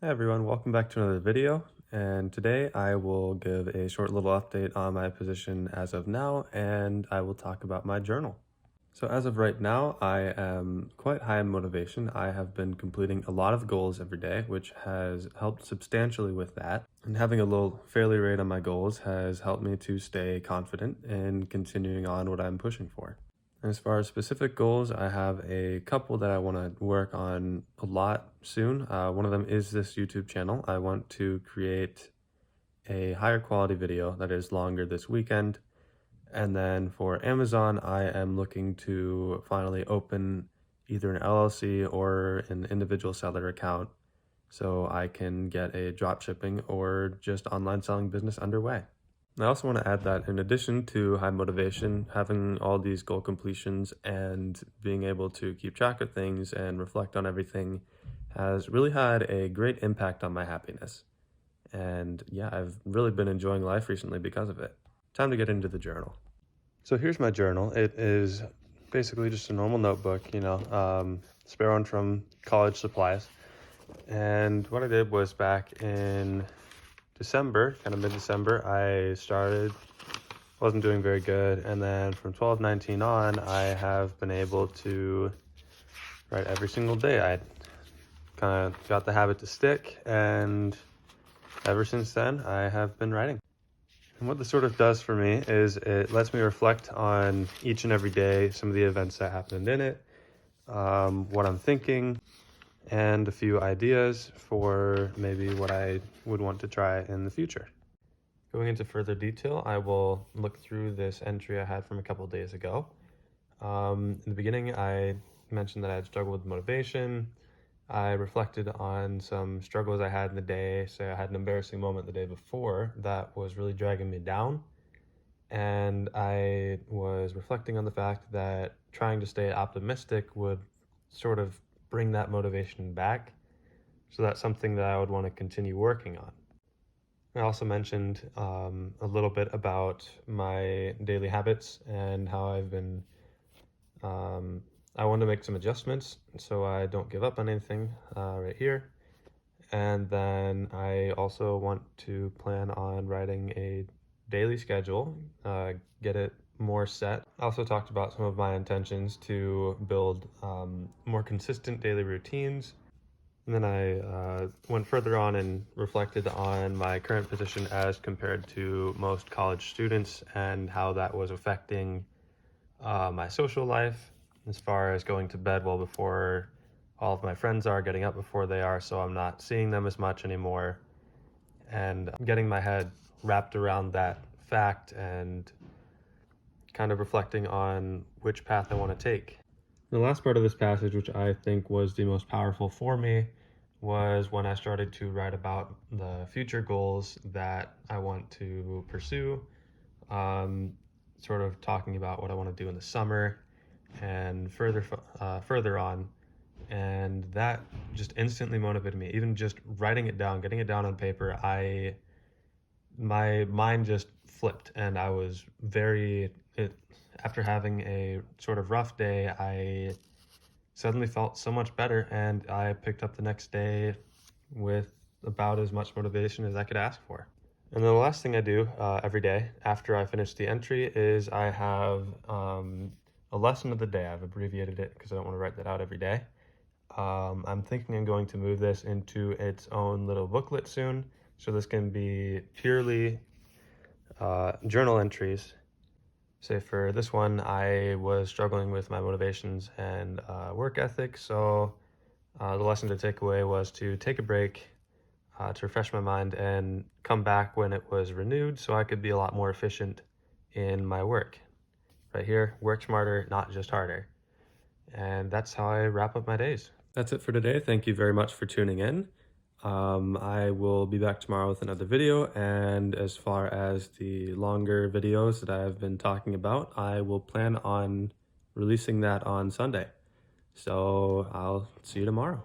Hey everyone, welcome back to another video. And today I will give a short little update on my position as of now, and I will talk about my journal. So as of right now, I am quite high in motivation. I have been completing a lot of goals every day, which has helped substantially with that. And having a low failure rate on my goals has helped me to stay confident in continuing on what I'm pushing for. As far as specific goals, I have a couple that I want to work on a lot soon. One of them is this YouTube channel. I want to create a higher quality video that is longer this weekend. And then for Amazon, I am looking to finally open either an LLC or an individual seller account so I can get a drop shipping or just online selling business underway. I also want to add that in addition to high motivation, having all these goal completions and being able to keep track of things and reflect on everything has really had a great impact on my happiness. And yeah, I've really been enjoying life recently because of it. Time to get into the journal. So here's my journal. It is basically just a normal notebook, spare one from college supplies. And what I did was back in December, kind of mid-December, I wasn't doing very good. And then from 12/19 on, I have been able to write every single day. I kind of got the habit to stick, and ever since then, I have been writing. And what this sort of does for me is it lets me reflect on each and every day, some of the events that happened in it, what I'm thinking, and a few ideas for maybe what I would want to try in the future. Going into further detail, I will look through this entry I had from a couple of days ago. In the beginning, I mentioned that I had struggled with motivation. I reflected on some struggles I had in the day. Say I had an embarrassing moment the day before that was really dragging me down. And I was reflecting on the fact that trying to stay optimistic would sort of bring that motivation back. So that's something that I would want to continue working on. I also mentioned a little bit about my daily habits and how I want to make some adjustments so I don't give up on anything right here. And then I also want to plan on writing a daily schedule, get it more set. I also talked about some of my intentions to build more consistent daily routines. And then I went further on and reflected on my current position as compared to most college students and how that was affecting my social life as far as going to bed well before all of my friends are, getting up before they are, so I'm not seeing them as much anymore, and getting my head wrapped around that fact and kind of reflecting on which path I want to take. The last part of this passage, which I think was the most powerful for me, was when I started to write about the future goals that I want to pursue, sort of talking about what I want to do in the summer and further on. And that just instantly motivated me. Even just writing it down, getting it down on paper, my mind just flipped, and I was after having a sort of rough day, I suddenly felt so much better, and I picked up the next day with about as much motivation as I could ask for. And then the last thing I do every day after I finish the entry is I have a lesson of the day. I've abbreviated it because I don't want to write that out every day. I'm thinking I'm going to move this into its own little booklet soon. So this can be purely journal entries. Say for this one, I was struggling with my motivations and work ethic. So the lesson to take away was to take a break, to refresh my mind and come back when it was renewed so I could be a lot more efficient in my work. Right here, work smarter, not just harder. And that's how I wrap up my days. That's it for today. Thank you very much for tuning in. I will be back tomorrow with another video, and as far as the longer videos that I've been talking about, I will plan on releasing that on Sunday. So I'll see you tomorrow.